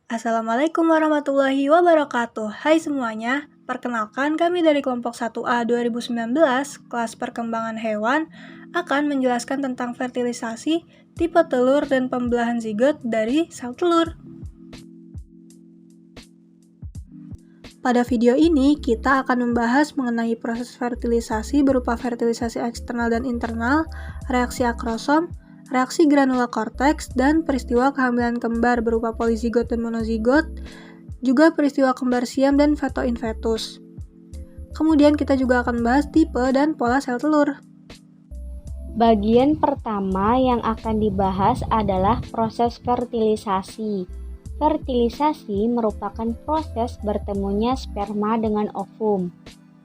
Assalamualaikum warahmatullahi wabarakatuh. Hai semuanya, perkenalkan kami dari kelompok 1A 2019, kelas perkembangan hewan, akan menjelaskan tentang fertilisasi, tipe telur, dan pembelahan zigot dari sel telur. Pada video ini, kita akan membahas mengenai proses fertilisasi berupa fertilisasi eksternal dan internal, reaksi akrosom, reaksi granula korteks, dan peristiwa kehamilan kembar berupa polizigot dan monozigot, juga peristiwa kembar siam dan feto in fetus. Kemudian kita juga akan bahas tipe dan pola sel telur. Bagian pertama yang akan dibahas adalah proses fertilisasi. Fertilisasi merupakan proses bertemunya sperma dengan ovum.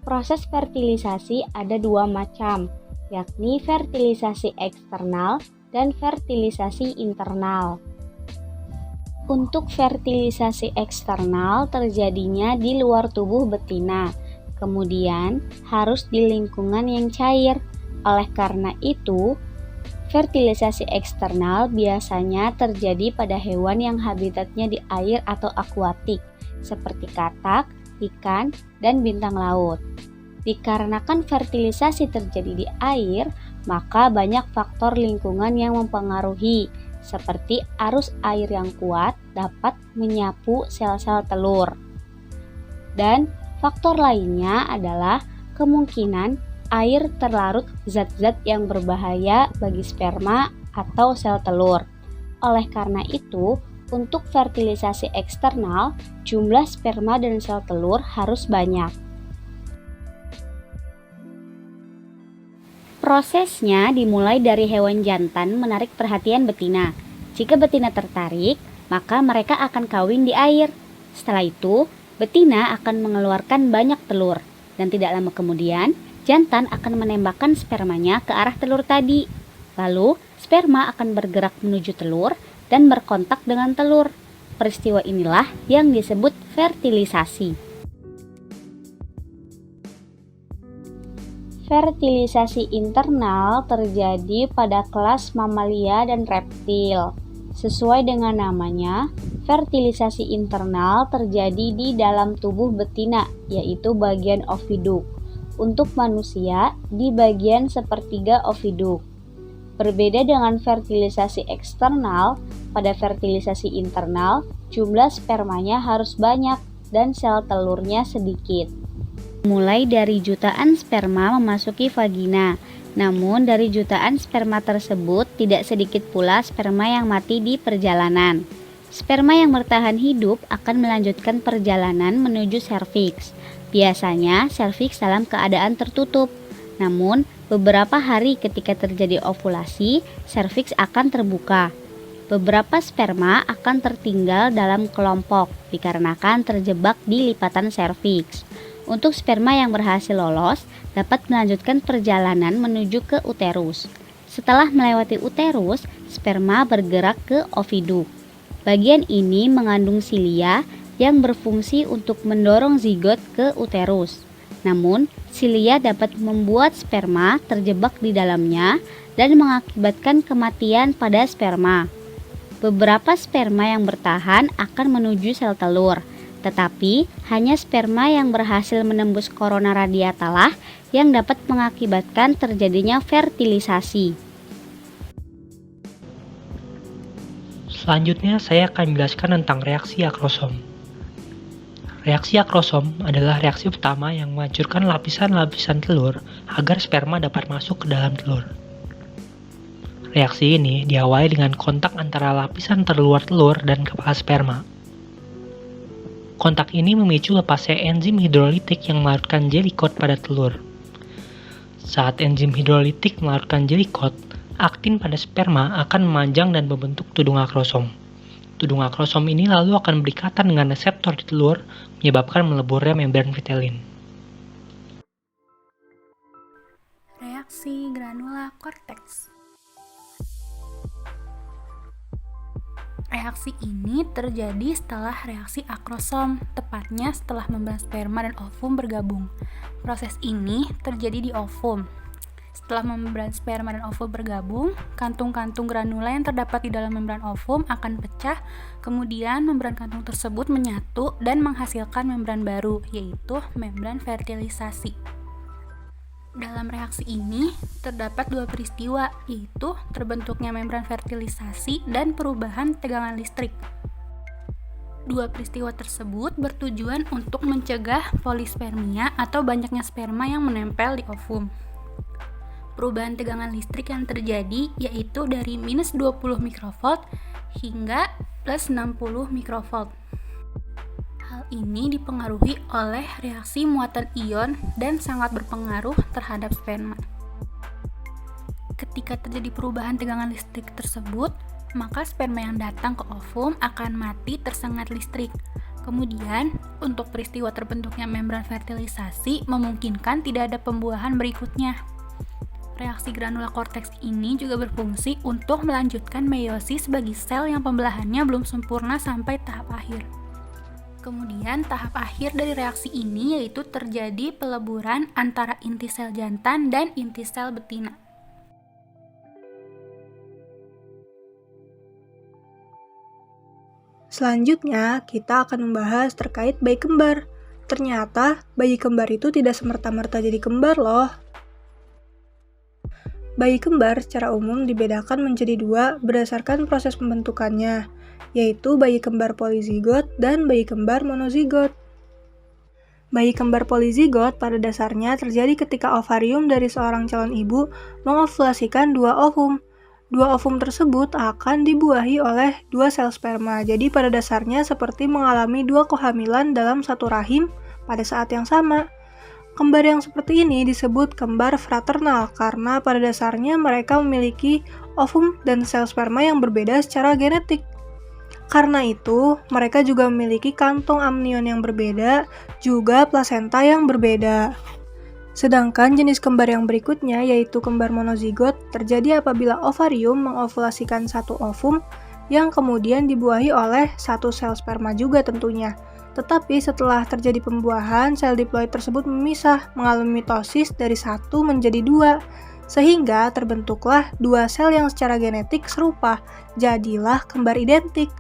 Proses fertilisasi ada dua macam, yakni fertilisasi eksternal dan fertilisasi internal. Untuk fertilisasi eksternal terjadinya di luar tubuh betina, kemudian harus di lingkungan yang cair. Oleh karena itu, fertilisasi eksternal biasanya terjadi pada hewan yang habitatnya di air atau akuatik, seperti katak, ikan, dan bintang laut. Dikarenakan fertilisasi terjadi di air, maka banyak faktor lingkungan yang mempengaruhi, seperti arus air yang kuat dapat menyapu sel-sel telur. Dan faktor lainnya adalah kemungkinan air terlarut zat-zat yang berbahaya bagi sperma atau sel telur. Oleh karena itu, untuk fertilisasi eksternal, jumlah sperma dan sel telur harus banyak. Prosesnya dimulai dari hewan jantan menarik perhatian betina. Jika betina tertarik, maka mereka akan kawin di air. Setelah itu, betina akan mengeluarkan banyak telur, dan tidak lama kemudian, jantan akan menembakkan spermanya ke arah telur tadi. Lalu, sperma akan bergerak menuju telur dan berkontak dengan telur. Peristiwa inilah yang disebut fertilisasi. Fertilisasi internal terjadi pada kelas mamalia dan reptil. Sesuai dengan namanya, fertilisasi internal terjadi di dalam tubuh betina, yaitu bagian oviduk. Untuk manusia, di bagian sepertiga oviduk. Berbeda dengan fertilisasi eksternal, pada fertilisasi internal, jumlah spermanya harus banyak dan sel telurnya sedikit. Mulai dari jutaan sperma memasuki vagina, namun dari jutaan sperma tersebut tidak sedikit pula sperma yang mati di perjalanan. Sperma yang bertahan hidup akan melanjutkan perjalanan menuju serviks. Biasanya serviks dalam keadaan tertutup. Namun, beberapa hari ketika terjadi ovulasi, serviks akan terbuka. Beberapa sperma akan tertinggal dalam kelompok dikarenakan terjebak di lipatan serviks. Untuk sperma yang berhasil lolos, dapat melanjutkan perjalanan menuju ke uterus. Setelah melewati uterus, sperma bergerak ke oviduk. Bagian ini mengandung silia yang berfungsi untuk mendorong zigot ke uterus. Namun, silia dapat membuat sperma terjebak di dalamnya dan mengakibatkan kematian pada sperma. Beberapa sperma yang bertahan akan menuju sel telur, tetapi hanya sperma yang berhasil menembus korona radiatalah yang dapat mengakibatkan terjadinya fertilisasi. Selanjutnya saya akan menjelaskan tentang reaksi akrosom. Reaksi akrosom adalah reaksi utama yang menghancurkan lapisan-lapisan telur agar sperma dapat masuk ke dalam telur. Reaksi ini diawali dengan kontak antara lapisan terluar telur dan kepala sperma. Kontak ini memicu lepasnya enzim hidrolitik yang melarutkan jelikot pada telur. Saat enzim hidrolitik melarutkan jelikot, aktin pada sperma akan memanjang dan membentuk tudung akrosom. Tudung akrosom ini lalu akan berikatan dengan reseptor di telur, menyebabkan meleburnya membran vitelin. Reaksi granula korteks. Reaksi ini terjadi setelah reaksi akrosom, tepatnya setelah membran sperma dan ovum bergabung. Proses ini terjadi di ovum. Setelah membran sperma dan ovum bergabung, kantung-kantung granula yang terdapat di dalam membran ovum akan pecah, kemudian membran kantung tersebut menyatu dan menghasilkan membran baru, yaitu membran fertilisasi. Dalam reaksi ini, terdapat dua peristiwa, yaitu terbentuknya membran fertilisasi dan perubahan tegangan listrik. Dua peristiwa tersebut bertujuan untuk mencegah polispermia atau banyaknya sperma yang menempel di ovum. Perubahan tegangan listrik yang terjadi yaitu dari minus 20 mikrovolt hingga plus 60 mikrovolt. Hal ini dipengaruhi oleh reaksi muatan ion dan sangat berpengaruh terhadap sperma. Ketika terjadi perubahan tegangan listrik tersebut, maka sperma yang datang ke ovum akan mati tersengat listrik. Kemudian, untuk peristiwa terbentuknya membran fertilisasi memungkinkan tidak ada pembuahan berikutnya. Reaksi granula korteks ini juga berfungsi untuk melanjutkan meiosis bagi sel yang pembelahannya belum sempurna sampai tahap akhir. Kemudian, tahap akhir dari reaksi ini yaitu terjadi peleburan antara inti sel jantan dan inti sel betina. Selanjutnya, kita akan membahas terkait bayi kembar. Ternyata, bayi kembar itu tidak semerta-merta jadi kembar loh. Bayi kembar secara umum dibedakan menjadi dua berdasarkan proses pembentukannya, yaitu bayi kembar polizigot dan bayi kembar monozigot. Bayi kembar polizigot pada dasarnya terjadi ketika ovarium dari seorang calon ibu mengovulasikan dua ovum. Dua ovum tersebut akan dibuahi oleh dua sel sperma, jadi pada dasarnya seperti mengalami dua kehamilan dalam satu rahim pada saat yang sama. Kembar yang seperti ini disebut kembar fraternal karena pada dasarnya mereka memiliki ovum dan sel sperma yang berbeda secara genetik. Karena itu, mereka juga memiliki kantong amnion yang berbeda, juga plasenta yang berbeda. Sedangkan jenis kembar yang berikutnya, yaitu kembar monozigot, terjadi apabila ovarium mengovulasikan satu ovum yang kemudian dibuahi oleh satu sel sperma juga tentunya. Tetapi setelah terjadi pembuahan, sel diploid tersebut memisah, mengalami mitosis dari satu menjadi dua, sehingga terbentuklah dua sel yang secara genetik serupa, jadilah kembar identik.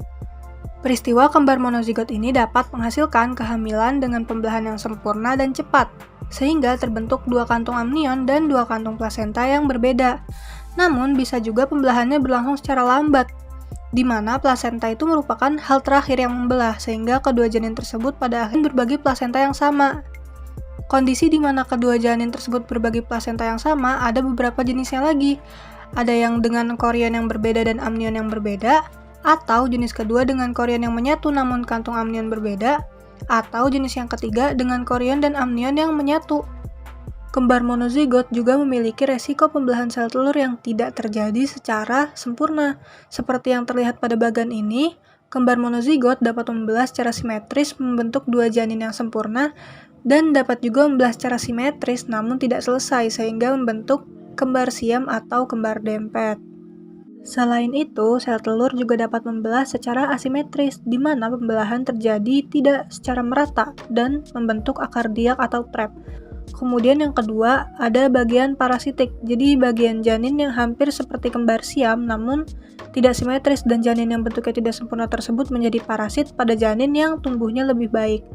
Peristiwa kembar monozigot ini dapat menghasilkan kehamilan dengan pembelahan yang sempurna dan cepat, sehingga terbentuk dua kantung amnion dan dua kantung plasenta yang berbeda. Namun, bisa juga pembelahannya berlangsung secara lambat, di mana plasenta itu merupakan hal terakhir yang membelah, sehingga kedua janin tersebut pada akhirnya berbagi plasenta yang sama. Kondisi di mana kedua janin tersebut berbagi plasenta yang sama ada beberapa jenisnya lagi. Ada yang dengan korion yang berbeda dan amnion yang berbeda, atau jenis kedua dengan korion yang menyatu namun kantung amnion berbeda, atau jenis yang ketiga dengan korion dan amnion yang menyatu. Kembar monozigot juga memiliki resiko pembelahan sel telur yang tidak terjadi secara sempurna. Seperti yang terlihat pada bagan ini, kembar monozigot dapat membelah secara simetris membentuk dua janin yang sempurna dan dapat juga membelah secara simetris namun tidak selesai sehingga membentuk kembar siam atau kembar dempet. Selain itu, sel telur juga dapat membelah secara asimetris, di mana pembelahan terjadi tidak secara merata dan membentuk akardiak atau trap. Kemudian yang kedua, ada bagian parasitik, jadi bagian janin yang hampir seperti kembar siam namun tidak simetris dan janin yang bentuknya tidak sempurna tersebut menjadi parasit pada janin yang tumbuhnya lebih baik.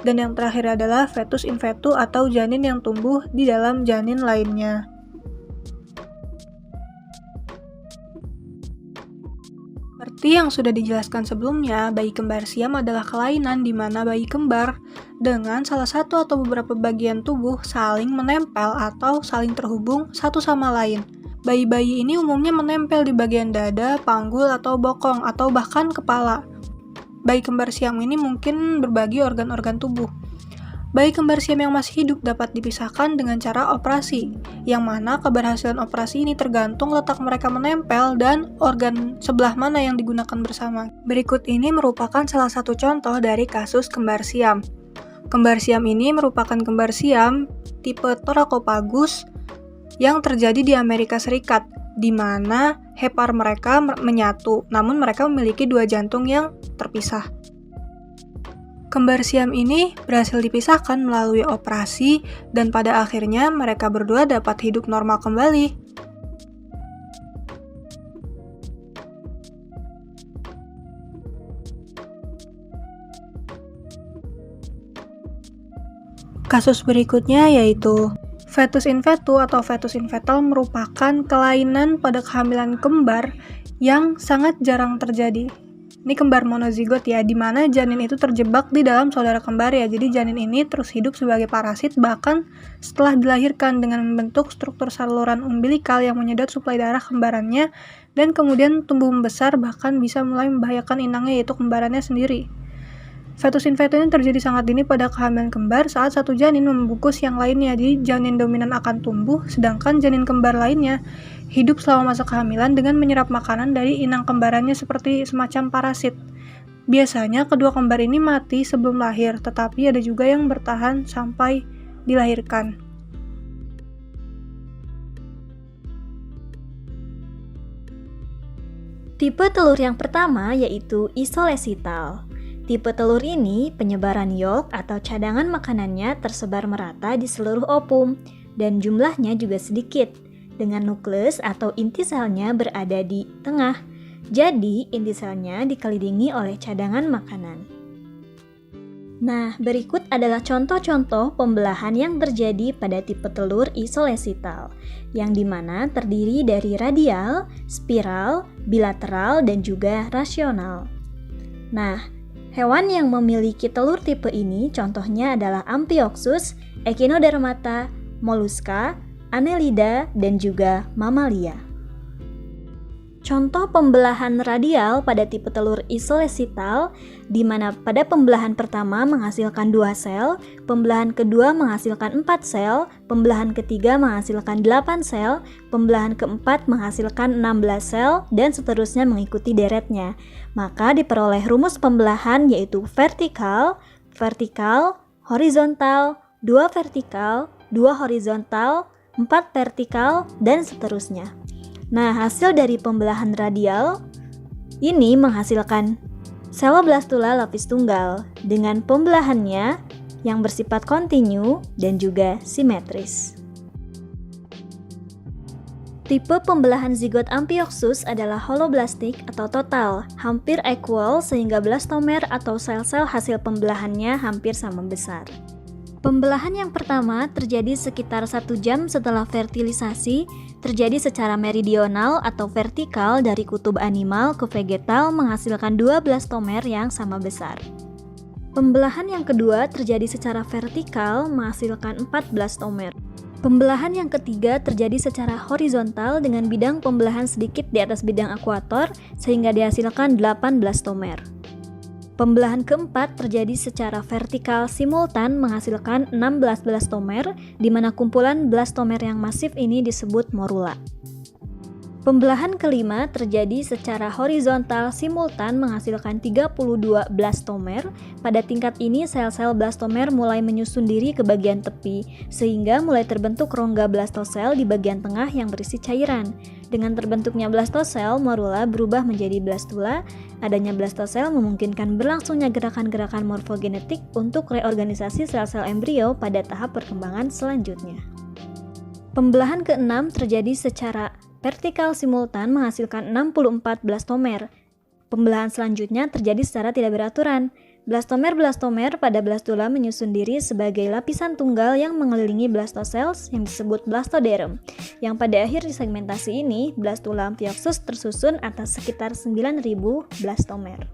Dan yang terakhir adalah fetus in fetu atau janin yang tumbuh di dalam janin lainnya. Seperti yang sudah dijelaskan sebelumnya, bayi kembar siam adalah kelainan di mana bayi kembar dengan salah satu atau beberapa bagian tubuh saling menempel atau saling terhubung satu sama lain. Bayi-bayi ini umumnya menempel di bagian dada, panggul, atau bokong, atau bahkan kepala. Bayi kembar siam ini mungkin berbagi organ-organ tubuh. Bayi kembar siam yang masih hidup dapat dipisahkan dengan cara operasi, yang mana keberhasilan operasi ini tergantung letak mereka menempel dan organ sebelah mana yang digunakan bersama. Berikut ini merupakan salah satu contoh dari kasus kembar siam. Kembar siam ini merupakan kembar siam tipe Thoracopagus yang terjadi di Amerika Serikat, di mana hepar mereka menyatu, namun mereka memiliki dua jantung yang terpisah. Kembar siam ini berhasil dipisahkan melalui operasi dan pada akhirnya mereka berdua dapat hidup normal kembali. Kasus berikutnya yaitu fetus in fetu atau fetus in fetal merupakan kelainan pada kehamilan kembar yang sangat jarang terjadi. Ini kembar monozigot ya, di mana janin itu terjebak di dalam saudara kembar ya. Jadi janin ini terus hidup sebagai parasit bahkan setelah dilahirkan dengan membentuk struktur saluran umbilikal yang menyedot suplai darah kembarannya dan kemudian tumbuh membesar bahkan bisa mulai membahayakan inangnya yaitu kembarannya sendiri. Fetus in fetu ini terjadi sangat dini pada kehamilan kembar saat satu janin membungkus yang lainnya. Jadi janin dominan akan tumbuh sedangkan janin kembar lainnya hidup selama masa kehamilan dengan menyerap makanan dari inang kembarannya seperti semacam parasit. Biasanya kedua kembar ini mati sebelum lahir, tetapi ada juga yang bertahan sampai dilahirkan. Tipe telur yang pertama yaitu isolesital. Tipe telur ini penyebaran yolk atau cadangan makanannya tersebar merata di seluruh ovum dan jumlahnya juga sedikit, dengan nukleus atau inti selnya berada di tengah. Jadi, inti selnya dikelilingi oleh cadangan makanan. Nah, berikut adalah contoh-contoh pembelahan yang terjadi pada tipe telur isolesital, yang dimana terdiri dari radial, spiral, bilateral, dan juga rasional. Nah, hewan yang memiliki telur tipe ini contohnya adalah Amphioxus, Echinodermata, Mollusca, Annelida, dan juga mamalia. Contoh pembelahan radial pada tipe telur isolesital, di mana pada pembelahan pertama menghasilkan 2 sel, pembelahan kedua menghasilkan 4 sel, pembelahan ketiga menghasilkan 8 sel, pembelahan keempat menghasilkan 16 sel, dan seterusnya mengikuti deretnya. Maka diperoleh rumus pembelahan yaitu vertikal, vertikal, horizontal, 2 vertikal, 2 horizontal, 4 vertikal, dan seterusnya. Nah, hasil dari pembelahan radial ini menghasilkan seloblastula lapis tunggal dengan pembelahannya yang bersifat kontinu dan juga simetris. Tipe pembelahan zigot Amphioxus adalah holoblastik atau total, hampir equal sehingga blastomer atau sel-sel hasil pembelahannya hampir sama besar. Pembelahan yang pertama terjadi sekitar 1 jam setelah fertilisasi, terjadi secara meridional atau vertikal dari kutub animal ke vegetal menghasilkan 2 blastomer yang sama besar. Pembelahan yang kedua terjadi secara vertikal menghasilkan 4 blastomer. Pembelahan yang ketiga terjadi secara horizontal dengan bidang pembelahan sedikit di atas bidang ekuator sehingga dihasilkan 8 blastomer. Pembelahan keempat terjadi secara vertikal simultan menghasilkan 16 blastomer, di mana kumpulan blastomer yang masif ini disebut morula. Pembelahan kelima terjadi secara horizontal simultan menghasilkan 32 blastomer. Pada tingkat ini sel-sel blastomer mulai menyusun diri ke bagian tepi, sehingga mulai terbentuk rongga blastosel di bagian tengah yang berisi cairan. Dengan terbentuknya blastosel, morula berubah menjadi blastula. Adanya blastosel memungkinkan berlangsungnya gerakan-gerakan morfogenetik untuk reorganisasi sel-sel embrio pada tahap perkembangan selanjutnya. Pembelahan keenam terjadi secara vertikal simultan menghasilkan 64 blastomer. Pembelahan selanjutnya terjadi secara tidak beraturan. Blastomer-blastomer pada blastula menyusun diri sebagai lapisan tunggal yang mengelilingi blastocels yang disebut blastoderm, yang pada akhir segmentasi ini, blastula Amphioxus tersusun atas sekitar 9.000 blastomer.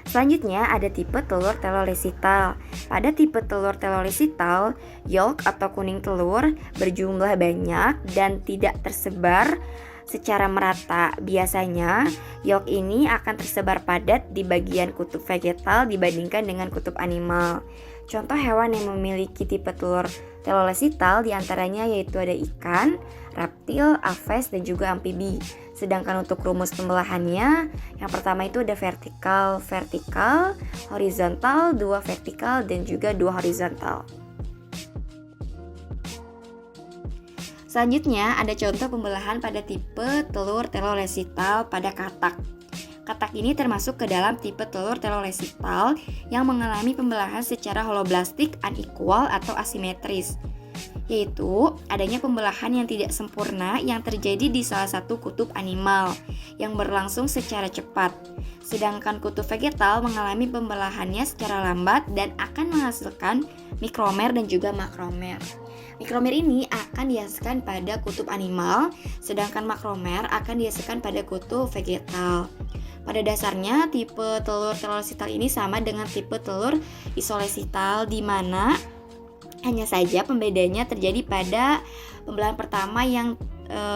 Selanjutnya ada tipe telur telolesital. Pada tipe telur telolesital, yolk atau kuning telur berjumlah banyak dan tidak tersebar secara merata. Biasanya, yolk ini akan tersebar padat di bagian kutub vegetal dibandingkan dengan kutub animal. Contoh hewan yang memiliki tipe telur telolesital diantaranya yaitu ada ikan, reptil, aves, dan juga amfibi. Sedangkan untuk rumus pembelahannya, yang pertama itu ada vertikal, vertikal, horizontal, 2 vertikal, dan juga 2 horizontal. Selanjutnya ada contoh pembelahan pada tipe telur telolesital pada katak. Katak ini termasuk ke dalam tipe telur telolesital yang mengalami pembelahan secara holoblastik, unequal atau asimetris, yaitu adanya pembelahan yang tidak sempurna yang terjadi di salah satu kutub animal yang berlangsung secara cepat, sedangkan kutub vegetal mengalami pembelahannya secara lambat dan akan menghasilkan mikromer dan juga makromer. Mikromer ini akan dihasilkan pada kutub animal, sedangkan makromer akan dihasilkan pada kutub vegetal. Pada dasarnya, tipe telur telolesital ini sama dengan tipe telur isolesital, di mana hanya saja pembedanya terjadi pada pembelahan pertama yang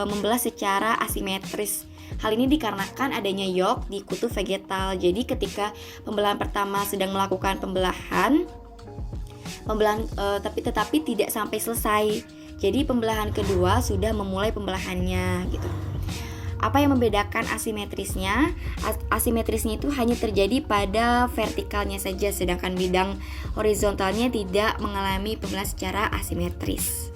membelah secara asimetris. Hal ini dikarenakan adanya yolk di kutub vegetal. Jadi ketika pembelahan pertama sedang melakukan pembelahan tetapi tidak sampai selesai. Jadi pembelahan kedua sudah memulai pembelahannya gitu. Apa yang membedakan asimetrisnya? Asimetrisnya itu hanya terjadi pada vertikalnya saja, sedangkan bidang horizontalnya tidak mengalami pembelahan secara asimetris.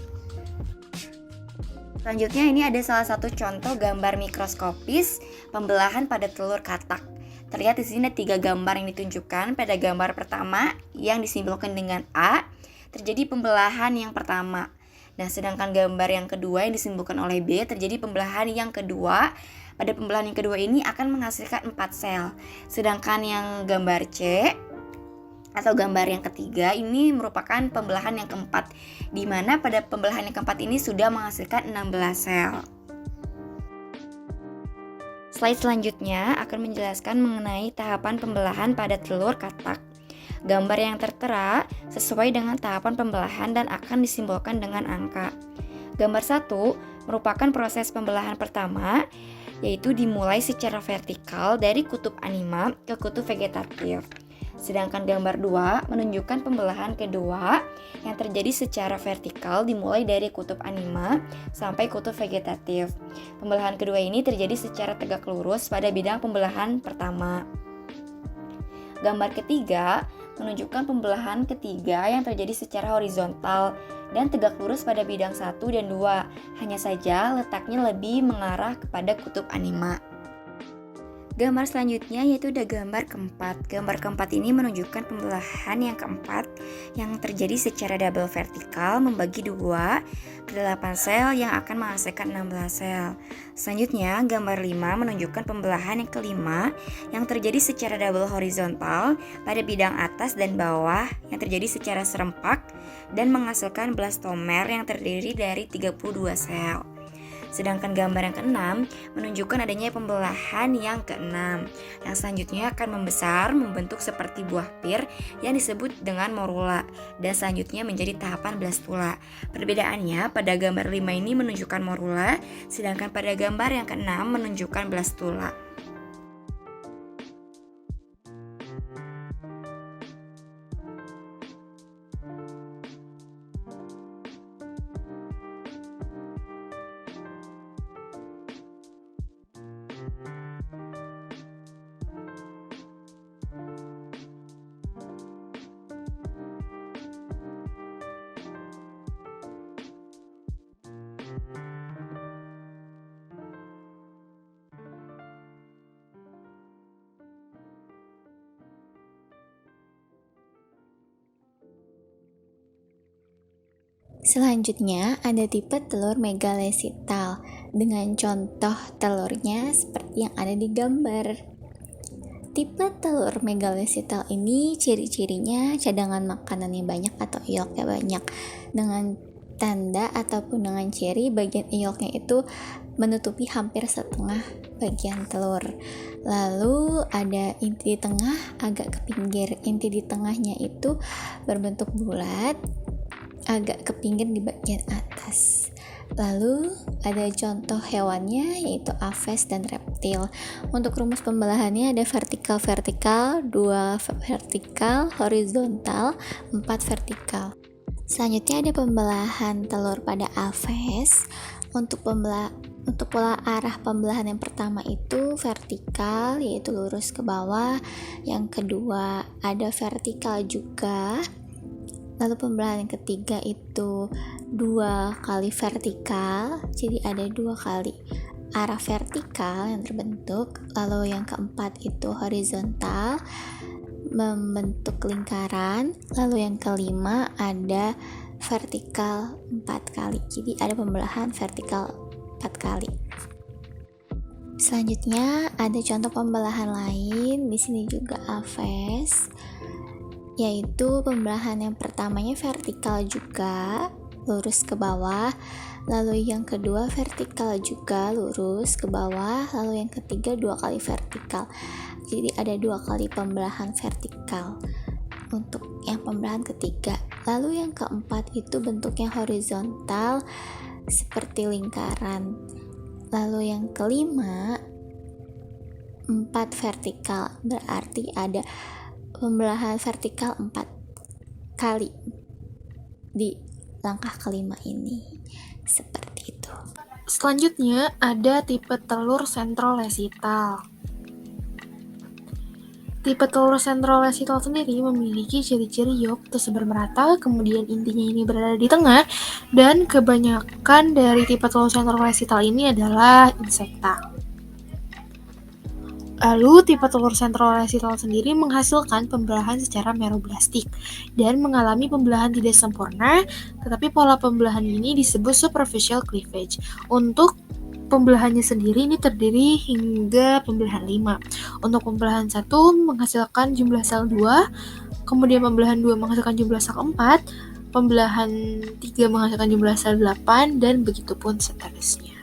Selanjutnya ini ada salah satu contoh gambar mikroskopis pembelahan pada telur katak. Terlihat di sini ada 3 gambar yang ditunjukkan. Pada gambar pertama yang disimbolkan dengan A, terjadi pembelahan yang pertama. Nah, sedangkan gambar yang kedua yang disimbolkan oleh B, terjadi pembelahan yang kedua. Pada pembelahan yang kedua ini akan menghasilkan 4 sel. Sedangkan yang gambar C atau gambar yang ketiga ini merupakan pembelahan yang keempat, di mana pada pembelahan yang keempat ini sudah menghasilkan 16 sel. Slide selanjutnya akan menjelaskan mengenai tahapan pembelahan pada telur katak. Gambar yang tertera sesuai dengan tahapan pembelahan dan akan disimbolkan dengan angka. Gambar 1 merupakan proses pembelahan pertama, yaitu dimulai secara vertikal dari kutub anima ke kutub vegetatif. Sedangkan gambar 2 menunjukkan pembelahan kedua yang terjadi secara vertikal dimulai dari kutub anima sampai kutub vegetatif. Pembelahan kedua ini terjadi secara tegak lurus pada bidang pembelahan pertama. Gambar ketiga menunjukkan pembelahan ketiga yang terjadi secara horizontal dan tegak lurus pada bidang 1 dan 2. Hanya saja letaknya lebih mengarah kepada kutub anima. Gambar selanjutnya yaitu ada gambar keempat. Gambar keempat ini menunjukkan pembelahan yang keempat yang terjadi secara double vertikal membagi 2 ke 8 sel yang akan menghasilkan 16 sel. Selanjutnya gambar 5 menunjukkan pembelahan yang kelima yang terjadi secara double horizontal pada bidang atas dan bawah yang terjadi secara serempak dan menghasilkan blastomer yang terdiri dari 32 sel. Sedangkan gambar yang keenam menunjukkan adanya pembelahan yang keenam, yang selanjutnya akan membesar membentuk seperti buah pir yang disebut dengan morula, dan selanjutnya menjadi tahapan blastula. Perbedaannya pada gambar 5 ini menunjukkan morula, sedangkan pada gambar yang keenam menunjukkan blastula. Selanjutnya ada tipe telur megalesital dengan contoh telurnya seperti yang ada di gambar. Tipe telur megalesital ini ciri-cirinya cadangan makanannya banyak atau ioknya banyak, dengan tanda ataupun dengan ciri bagian ioknya itu menutupi hampir setengah bagian telur. Lalu ada inti di tengah agak ke pinggir. Inti di tengahnya itu berbentuk bulat, agak ke pinggir di bagian atas. Lalu ada contoh hewannya yaitu aves dan reptil. Untuk rumus pembelahannya ada vertikal, 2 vertikal, horizontal, 4 vertikal. Selanjutnya ada pembelahan telur pada aves. Untuk pola arah pembelahan yang pertama itu vertikal, yaitu lurus ke bawah. Yang kedua ada vertikal juga. Lalu pembelahan yang ketiga itu 2 kali vertikal, jadi ada 2 kali arah vertikal yang terbentuk, lalu yang keempat itu horizontal membentuk lingkaran, lalu yang kelima ada vertikal 4 kali. Jadi ada pembelahan vertikal 4 kali. Selanjutnya ada contoh pembelahan lain, di sini juga Aves, yaitu pembelahan yang pertamanya vertikal juga, lurus ke bawah, lalu yang kedua vertikal juga lurus ke bawah, lalu yang ketiga 2 kali vertikal. Jadi ada 2 kali pembelahan vertikal untuk yang pembelahan ketiga. Lalu yang keempat itu bentuknya horizontal seperti lingkaran. Lalu yang kelima 4 vertikal, berarti ada pembelahan vertikal 4 kali di langkah kelima ini, seperti itu. Selanjutnya ada tipe telur sentrolesital. Tipe telur sentrolesital sendiri memiliki ciri-ciri yolk tersebar merata, kemudian intinya ini berada di tengah, dan kebanyakan dari tipe telur sentrolesital ini adalah insekta. Lalu tipe telur sentrolesital sendiri menghasilkan pembelahan secara meroblastik dan mengalami pembelahan tidak sempurna, tetapi pola pembelahan ini disebut superficial cleavage. Untuk pembelahannya sendiri ini terdiri hingga pembelahan 5. Untuk pembelahan 1 menghasilkan jumlah sel 2, kemudian pembelahan 2 menghasilkan jumlah sel 4, pembelahan 3 menghasilkan jumlah sel 8, dan begitu pun seterusnya.